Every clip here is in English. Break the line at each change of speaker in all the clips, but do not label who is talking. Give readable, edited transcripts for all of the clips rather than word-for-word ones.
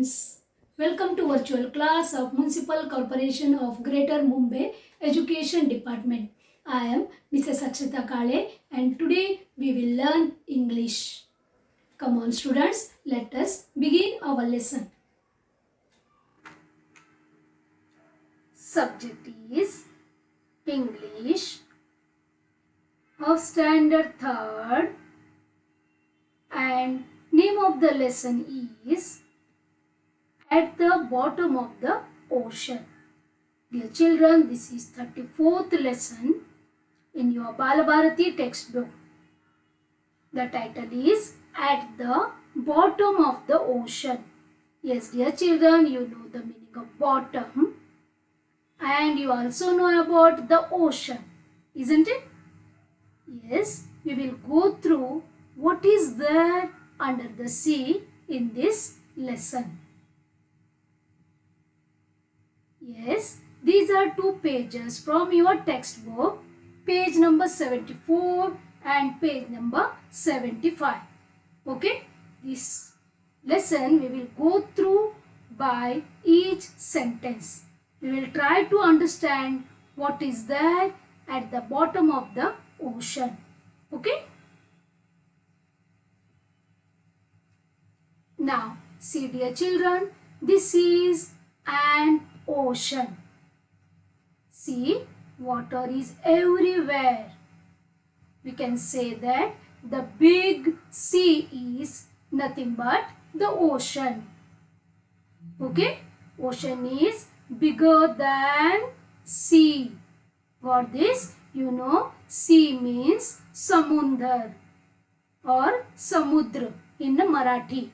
students, welcome to virtual class of Municipal Corporation of Greater Mumbai Education Department. I am Mrs. Akshata Kale and today we will learn English. Come on students, let us begin our lesson. Subject is English of Standard 3rd and name of the lesson is At the Bottom of the Ocean. Dear children, this is 34th lesson in your Balabharati textbook. The title is At the Bottom of the Ocean. Yes, dear children, you know the meaning of bottom and you also know about the ocean, isn't it? Yes, we will go through what is there under the sea in this lesson. Yes, these are two pages from your textbook, page number 74 and page number 75. Okay, this lesson we will go through by each sentence. We will try to understand what is there at the bottom of the ocean. Okay. Now, see dear children, this is an ocean. See, water is everywhere. We can say that the big sea is nothing but the ocean. Okay, ocean is bigger than sea. Got this? You know, sea means samundar or samudra in the Marathi,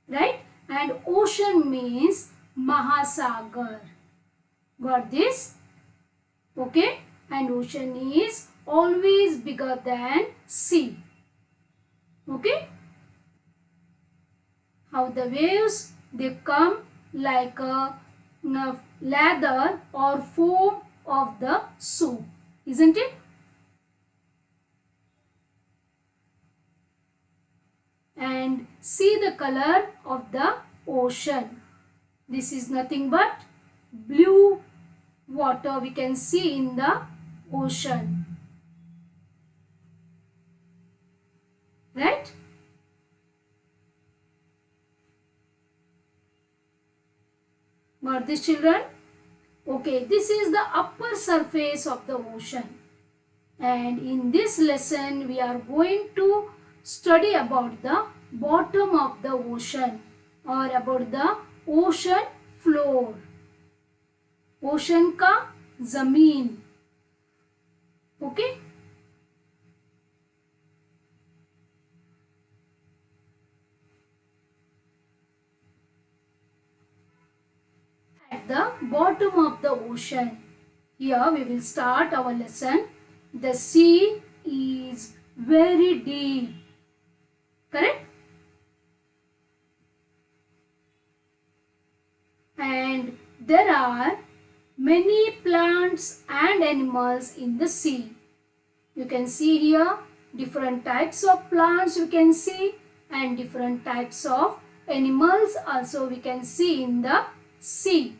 right? And ocean means Mahasagar. Got this? Okay? And ocean is always bigger than sea. Okay? How the waves, they come like a lather or foam of the soup. Isn't it? And see the color of the ocean. This is nothing but blue water we can see in the ocean. Right? Got this, children? Okay, this is the upper surface of the ocean. And in this lesson, we are going to study about the bottom of the ocean or about the ocean floor. Ocean का जमीन. Okay? At the bottom of the ocean. Here we will start our lesson. The sea is very deep. Correct? And there are many plants and animals in the sea. You can see here different types of plants you can see and different types of animals also we can see in the sea.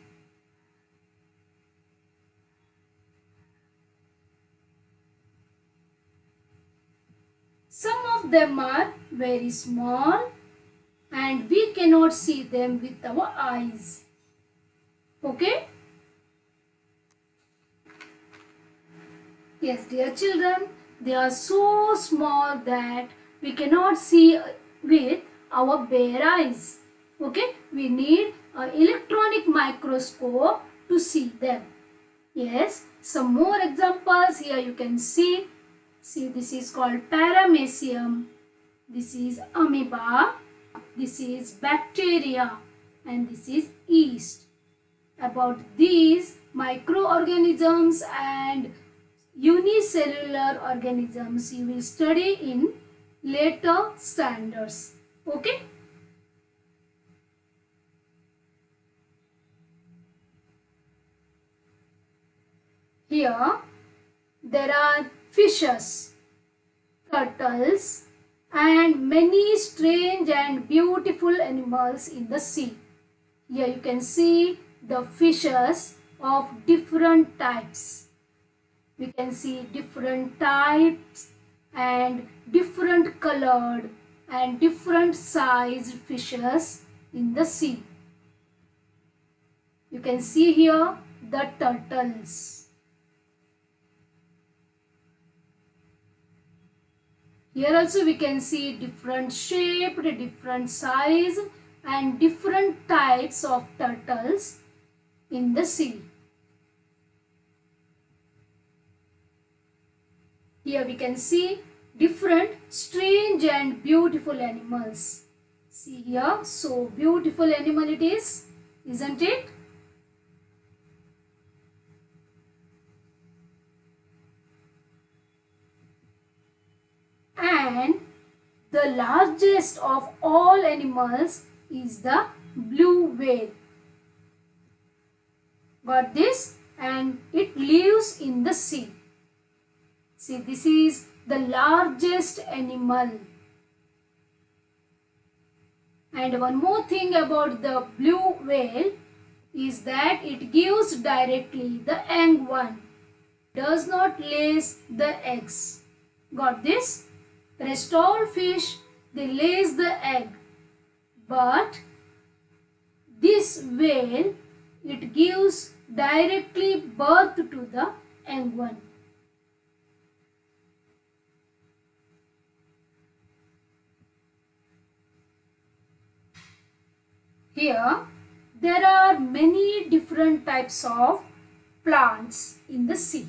Some of them are very small and we cannot see them with our eyes. Okay? Yes, dear children, they are so small that we cannot see with our bare eyes. Okay? We need an electronic microscope to see them. Yes, some more examples here you can see. See, this is called paramecium. This is amoeba. This is bacteria. And this is yeast. About these microorganisms and unicellular organisms you will study in later standards. Okay? Here there are fishes, turtles and many strange and beautiful animals in the sea. Here you can see the fishes of different types. We can see different types and different colored and different sized fishes in the sea. You can see here the turtles. Here also we can see different shape, different size and different types of turtles in the sea. Here we can see different strange and beautiful animals. See here, so beautiful animal it is, isn't it? And the largest of all animals is the blue whale. Got this? And it lives in the sea. See, this is the largest animal. And one more thing about the blue whale is that it gives directly the young one. Does not lay the eggs. Got this? Rest all fish, they lays the egg. But this whale, it gives directly birth to the young one. Here, there are many different types of plants in the sea.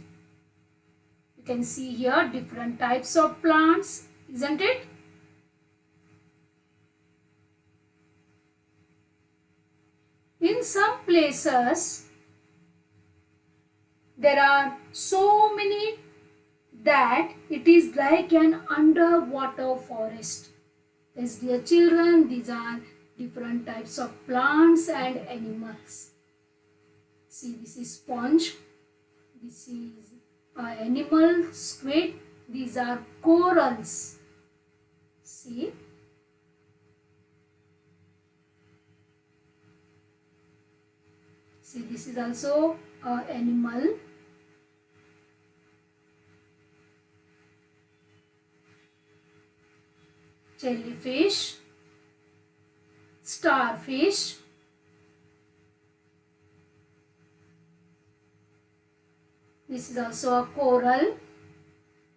You can see here different types of plants, isn't it? In some places, there are so many that it is like an underwater forest. Yes, dear children, these are different types of plants and animals. See, this is sponge. This is animal, squid. These are corals. See. See, this is also an animal. Jellyfish, starfish, this is also a coral,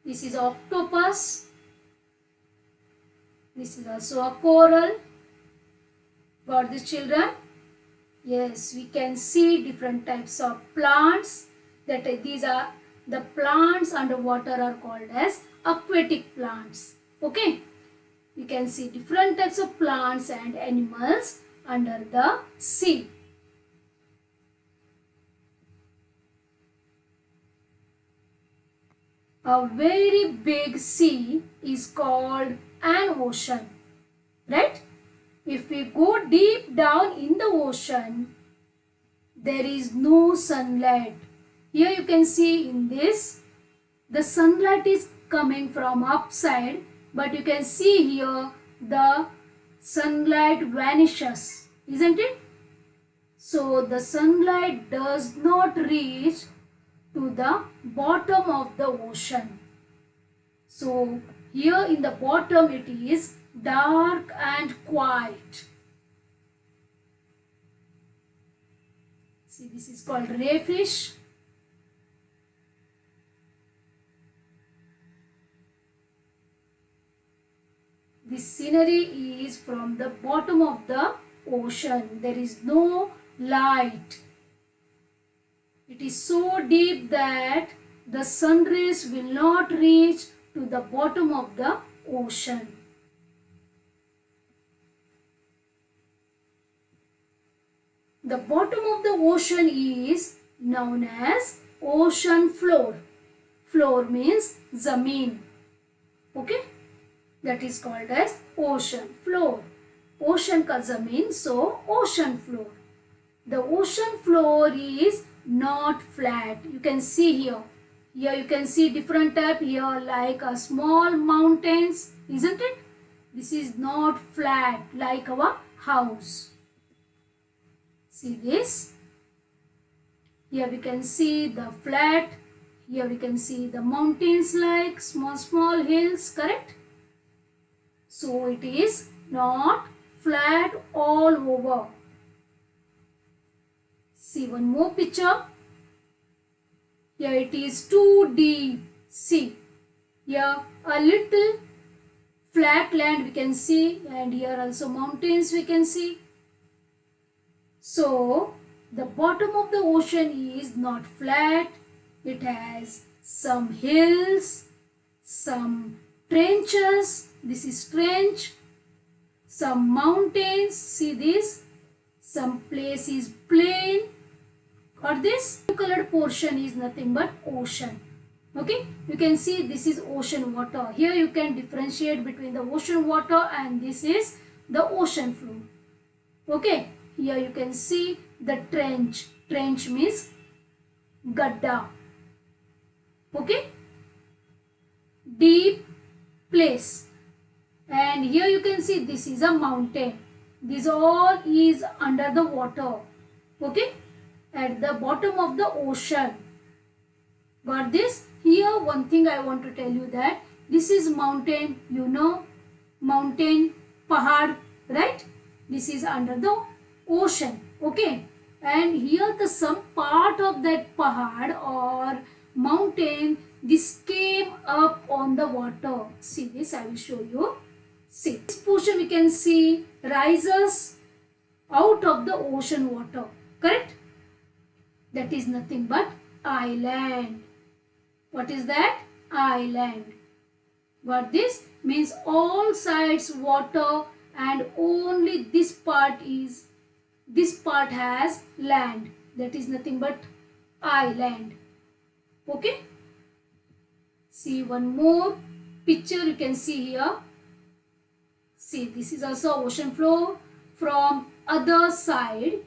this is octopus, this is also a coral. Got this, children? Yes, we can see different types of plants. These are the plants underwater are called as aquatic plants. Okay. We can see different types of plants and animals under the sea. A very big sea is called an ocean, right? If we go deep down in the ocean, there is no sunlight. Here you can see in this, the sunlight is coming from upside, but you can see here the sunlight vanishes, isn't it? So the sunlight does not reach to the bottom of the ocean. So here in the bottom it is dark and quiet. See, this is called rayfish. This scenery is from the bottom of the ocean. There is no light. It is so deep that the sun rays will not reach to the bottom of the ocean. The bottom of the ocean is known as ocean floor. Floor means zameen. Okay? That is called as ocean floor. Ocean ka zameen, so ocean floor. The ocean floor is not flat. You can see here. Here you can see different type here like a small mountains, isn't it? This is not flat like our house. See this? Here we can see the flat. Here we can see the mountains like small hills, correct? So it is not flat all over. See one more picture. Here it is 2D. See, here a little flat land we can see, and here also mountains we can see. So the bottom of the ocean is not flat. It has some hills, some trenches. This is trench. Some mountains. See this? Some place is plain. Got this? Colored portion is nothing but ocean. Okay, you can see this is ocean water. Here you can differentiate between the ocean water and this is the ocean floor. Okay, here you can see the trench. Trench means gadda. Okay, deep place. And here you can see this is a mountain. This all is under the water. Okay, at the bottom of the ocean. Got this? Here one thing I want to tell you that this is mountain, you know, mountain, pahad, right? This is under the ocean, okay? And here the some part of that pahad or mountain, this came up on the water. See this, I will show you. See, this portion we can see rises out of the ocean water, correct? That is nothing but island. What is that? Island. Got this? Means all sides water and only this part has land. That is nothing but island. Okay? See one more picture you can see here. See, this is also ocean floor from other side.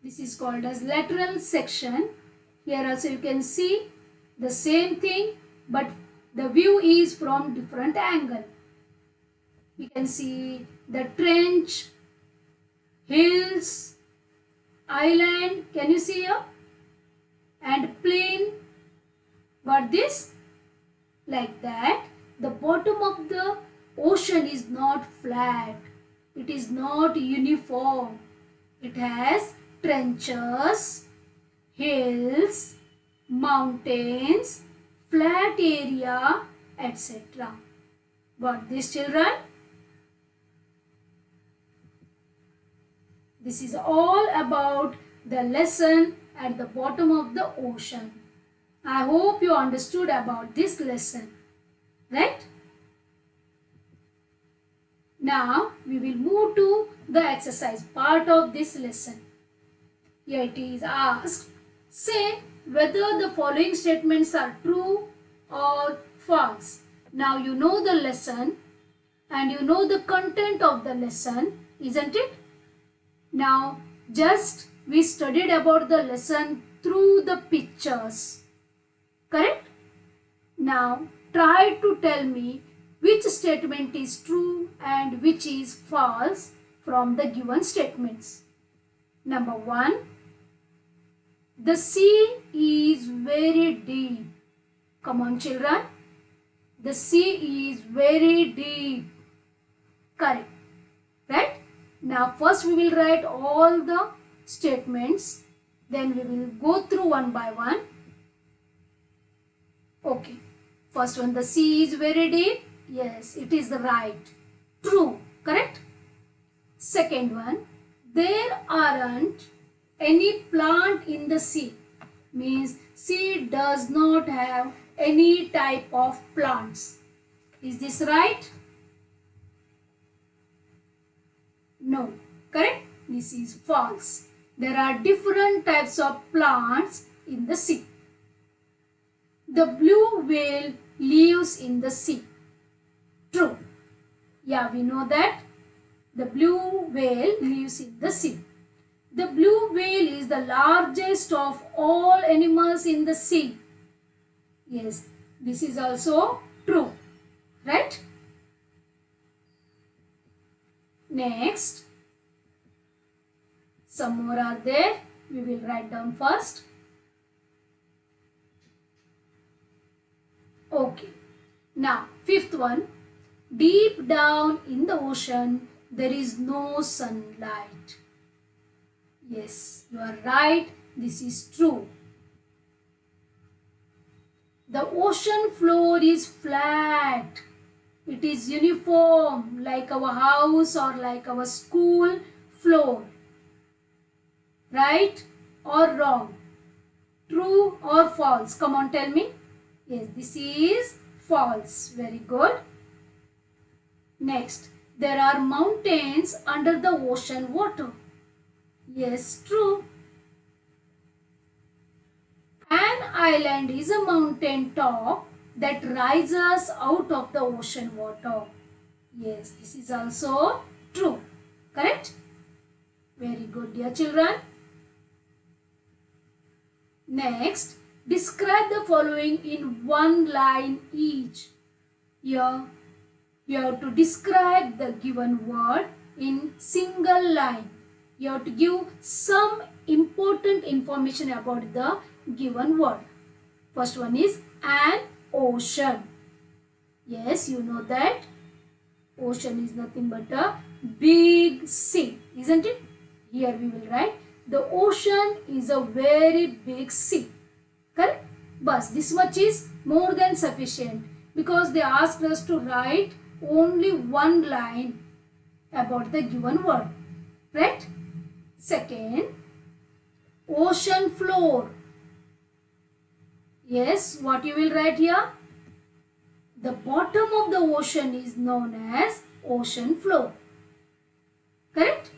This is called as lateral section. Here also you can see the same thing, but the view is from different angle. We can see the trench, hills, island, can you see here? And plain. Got this? Like that. The bottom of the ocean is not flat. It is not uniform. It has trenches, hills, mountains, flat area, etc. Got this, children? This is all about the lesson at the bottom of the ocean. I hope you understood about this lesson, right? Now we will move to the exercise part of this lesson. Here it is asked, say whether the following statements are true or false. Now you know the lesson and you know the content of the lesson, isn't it? Now just we studied about the lesson through the pictures, correct? Now try to tell me which statement is true and which is false from the given statements. Number 1. The sea is very deep. Come on, children. The sea is very deep. Correct. Right? Now first we will write all the statements. Then we will go through one by one. Okay. First one, the sea is very deep. Yes, it is right. True. Correct? Second one, there aren't any plant in the sea. Means sea does not have any type of plants. Is this right? No. Correct? This is false. There are different types of plants in the sea. The blue whale lives in the sea. True. Yeah, we know that. The blue whale lives in the sea. The blue whale is the largest of all animals in the sea. Yes, this is also true. Right? Next. Some more are there. We will write down first. Okay. Now, fifth one. Deep down in the ocean, there is no sunlight. Yes, you are right. This is true. The ocean floor is flat. It is uniform like our house or like our school floor. Right or wrong? True or false? Come on, tell me. Yes, this is false. Very good. Next, there are mountains under the ocean water. Yes, true. An island is a mountain top that rises out of the ocean water. Yes, this is also true. Correct? Very good, dear children. Next, describe the following in one line each. Here, you have to describe the given word in single line. You have to give some important information about the given word. First one is an ocean. Yes, you know that ocean is nothing but a big sea, isn't it? Here we will write the ocean is a very big sea. Correct? But this much is more than sufficient because they asked us to write only one line about the given word. Right? Second, ocean floor. Yes, what you will write here? The bottom of the ocean is known as ocean floor. Correct?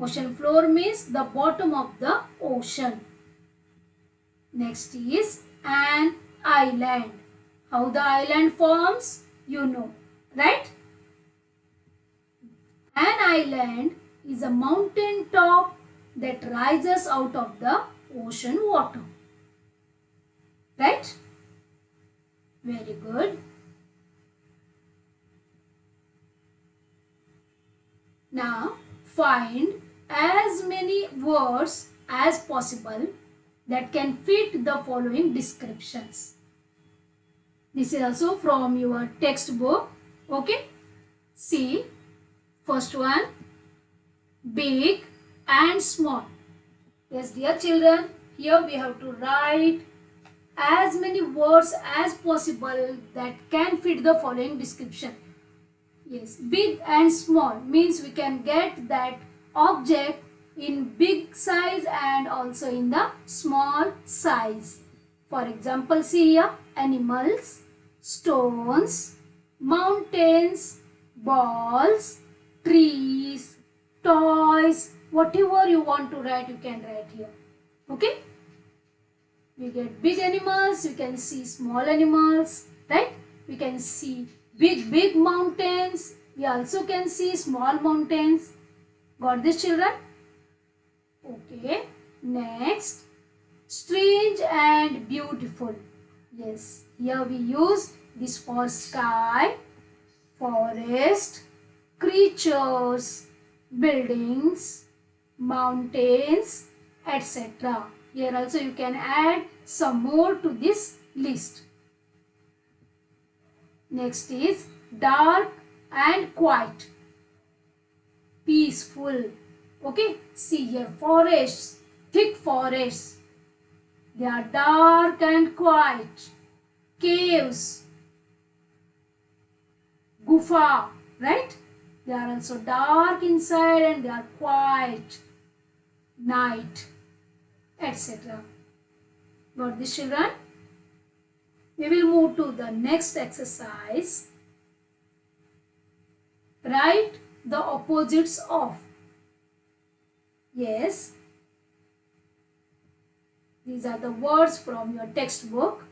Ocean floor means the bottom of the ocean. Next is an island. How the island forms? You know, right? An island is a mountain top that rises out of the ocean water. Right? Very good. Now, find as many words as possible that can fit the following descriptions. This is also from your textbook. Okay. See, first one, big and small. Yes, dear children, here we have to write as many words as possible that can fit the following description. Yes, big and small means we can get that object in big size and also in the small size. For example, see here, animals, stones, mountains, balls, trees, toys, whatever you want to write, you can write here. Okay? We get big animals, we can see small animals, right? We can see big mountains. We also can see small mountains. Got this, children? Okay. Next, strange and beautiful. Yes, here we use this for sky, forest, creatures, buildings, mountains, etc. Here also you can add some more to this list. Next is dark and quiet, peaceful. Okay, see here, forests, thick forests. They are dark and quiet. Caves, gufa, right? They are also dark inside and they are quiet. Night, etc. Got this, children? We will move to the next exercise. Write the opposites of. Yes. These are the words from your textbook.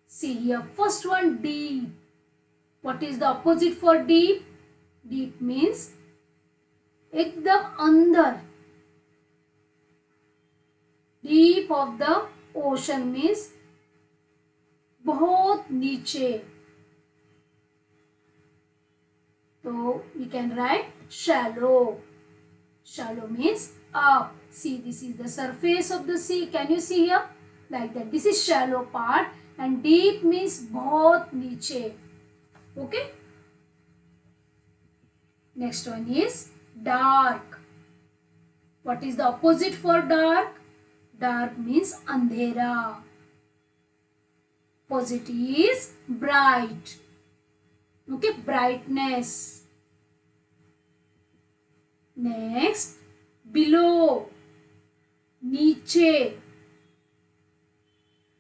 See here, first one, deep. What is the opposite for deep? Deep means एकदम अंदर. Deep of the ocean means बहुत नीचे. So we can write shallow. Shallow means up. See, this is the surface of the sea. Can you see here? Like that. This is shallow part and deep means बहुत नीचे. Okay. Next one is dark. What is the opposite for dark? Dark means अंधेरा. Opposite is bright. Okay, brightness. Next, below, नीचे.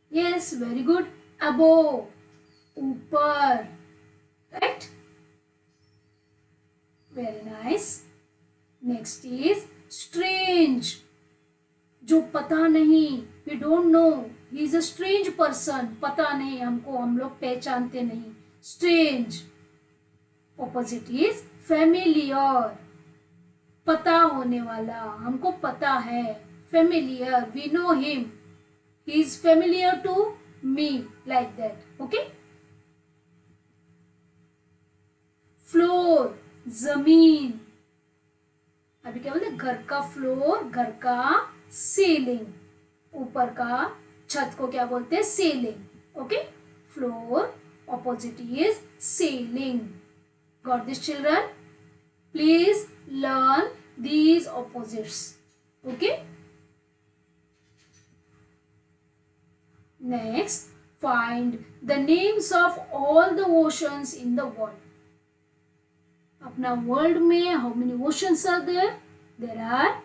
Yes, very good. Above, ऊपर. Right? Very nice. Next is strange. जो पता नहीं. We don't know. He is a strange person. पता नहीं हमको, हम लोग पहचानते नहीं. Strange. Opposite is familiar. पता होने वाला, हमको पता है. Familiar. We know him. He is familiar to me. Like that. Okay? Floor. जमीन. अभी क्या बोलते, घर का फ्लोर, घर का सीलिंग, ऊपर का छत को क्या बोलते हैं, ceiling. Okay, floor opposite is ceiling. Got this children? Please learn these opposites. Okay. Next, find the names of all the oceans in the world. अपना वर्ल्ड में how many oceans are there? There are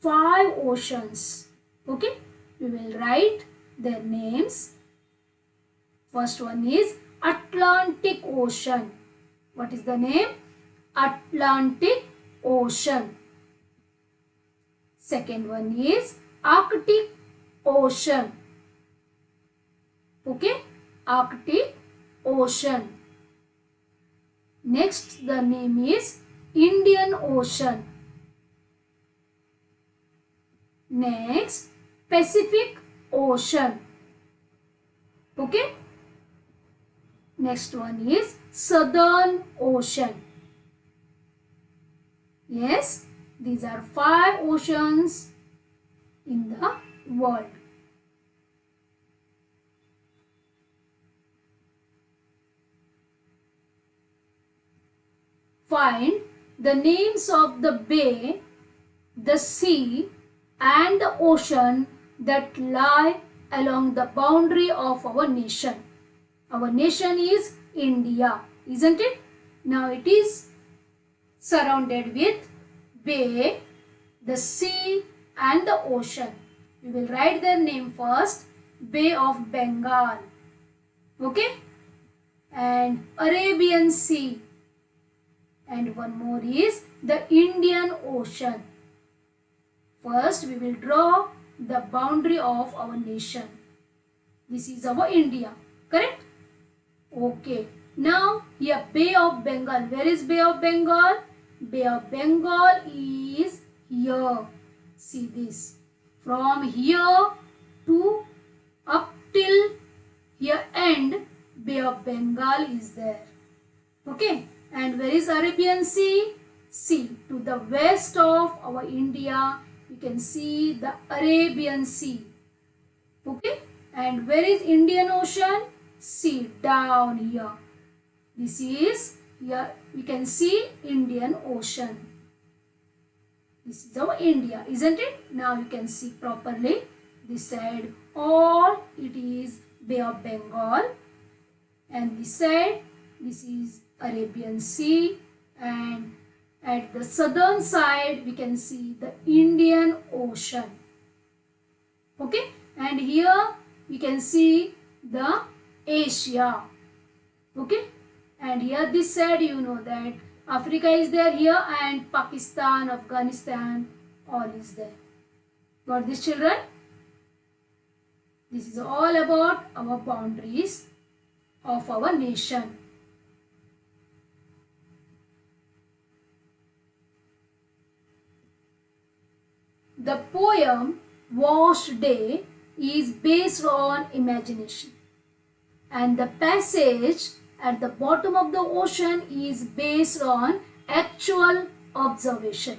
5 oceans. Okay, we will write their names. First one is Atlantic Ocean. What is the name? Atlantic Ocean. Second one is Arctic Ocean. Okay, Arctic Ocean. Next, the name is Indian Ocean. Next, Pacific Ocean. Okay. Next one is Southern Ocean. Yes, these are 5 oceans in the world. Find the names of the bay, the sea and the ocean that lie along the boundary of our nation. Our nation is India, isn't it? Now it is surrounded with bay, the sea and the ocean. We will write their name first. Bay of Bengal. Okay? And Arabian Sea. And one more is the Indian Ocean. First, we will draw the boundary of our nation. This is our India. Correct? Okay. Now, here Bay of Bengal. Where is Bay of Bengal? Bay of Bengal is here. See this. From here to up till here end, Bay of Bengal is there. Okay. And where is Arabian Sea? See, to the west of our India, you can see the Arabian Sea. Okay. And where is Indian Ocean? See, down here. This is, here we can see Indian Ocean. This is our India, isn't it? Now you can see properly. This side, all it is Bay of Bengal. And this side, this is Arabian Sea, and at the southern side we can see the Indian Ocean. Okay, and here we can see the Asia. Okay, and here this side you know that Africa is there here, and Pakistan, Afghanistan, all is there. Got this, children? This is all about our boundaries of our nation. The poem Washed Day is based on imagination, and the passage at the bottom of the ocean is based on actual observation.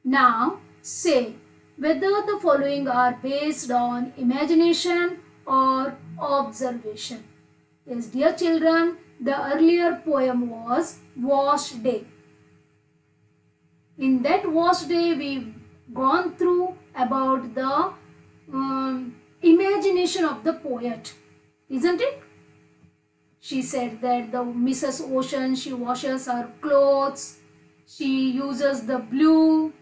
Now say whether the following are based on imagination or observation. Yes, dear children, the earlier poem was Wash Day. In that Wash Day, we've gone through about the imagination of the poet, isn't it? She said that the Mrs. Ocean, she washes her clothes, she uses the blue,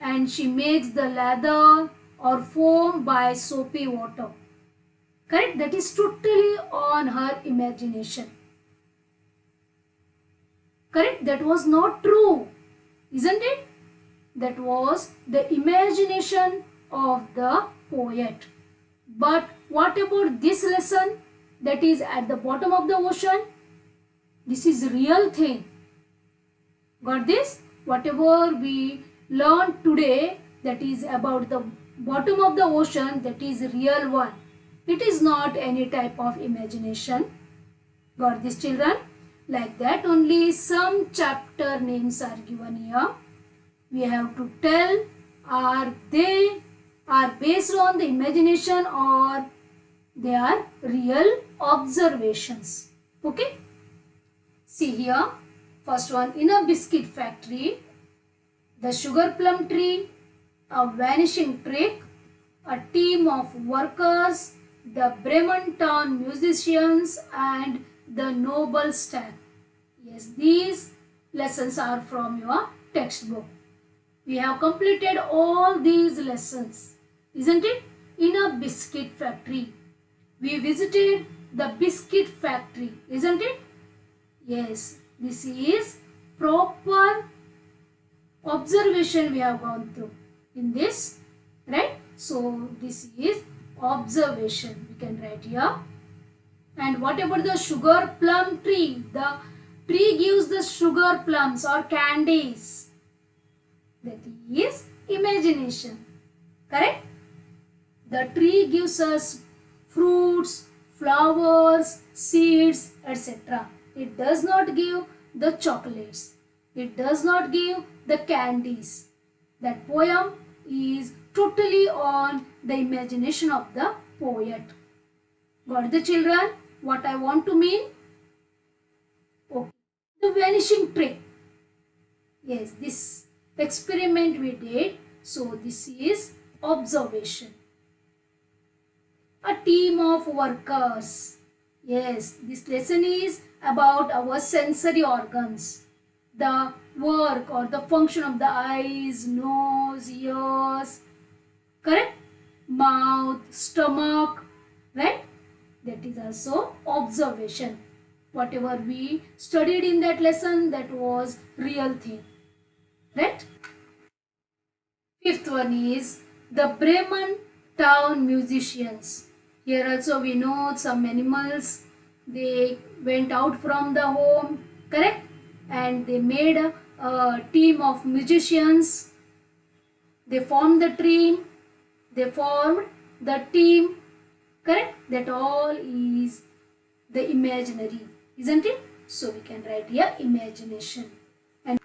and she makes the leather or foam by soapy water. Correct? That is totally on her imagination. Correct? That was not true, isn't it? That was the imagination of the poet. But what about this lesson that is at the bottom of the ocean? This is real thing. Got this? Whatever we learned today, that is about the bottom of the ocean, that is real one. It is not any type of imagination. Got this, children? Like that only some chapter names are given here. We have to tell, are they based on the imagination or they are real observations. Okay? See here, first one, in a biscuit factory, the sugar plum tree, a vanishing trick, a team of workers, the Bremen town musicians and the noble stag. Yes, these lessons are from your textbook. We have completed all these lessons, isn't it? In a biscuit factory. We visited the biscuit factory, isn't it? Yes, this is proper observation we have gone through in this, right? So this is observation. We can write here. And what about the sugar plum tree? The tree gives the sugar plums or candies. That is imagination. Correct? The tree gives us fruits, flowers, seeds, etc. It does not give the chocolates. It does not give the candies. That poem is totally on the imagination of the poet. Got the children? What I want to mean? Okay. The vanishing tree. Yes, this experiment we did. So this is observation. A team of workers. Yes, this lesson is about our sensory organs. The work or the function of the eyes, nose, ears, correct? Mouth, stomach, right? That is also observation. Whatever we studied in that lesson, that was real thing, right? Fifth one is the Bremen town musicians. Here also we know some animals, they went out from the home, correct? And they made a team of musicians. They formed the team. They formed the team, correct? That all is the imaginary, isn't it? So we can write here imagination. And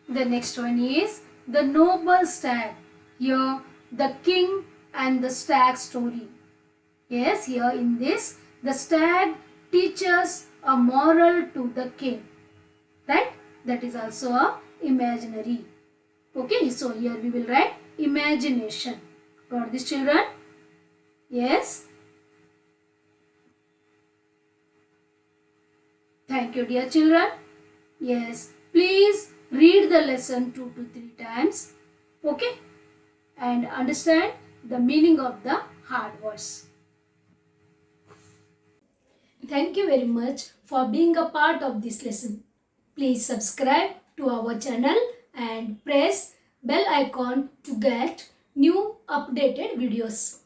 the next one is the noble stag. Here the king and the stag story. Yes, here in this, the stag teaches a moral to the king, right? That is also a imaginary. Okay, so here we will write imagination. Got this, children? Yes. Thank you, dear children. Yes, please read the lesson 2 to 3 times. Okay, and understand the meaning of the hard words. Thank you very much for being a part of this lesson. Please subscribe to our channel and press bell icon to get new updated videos.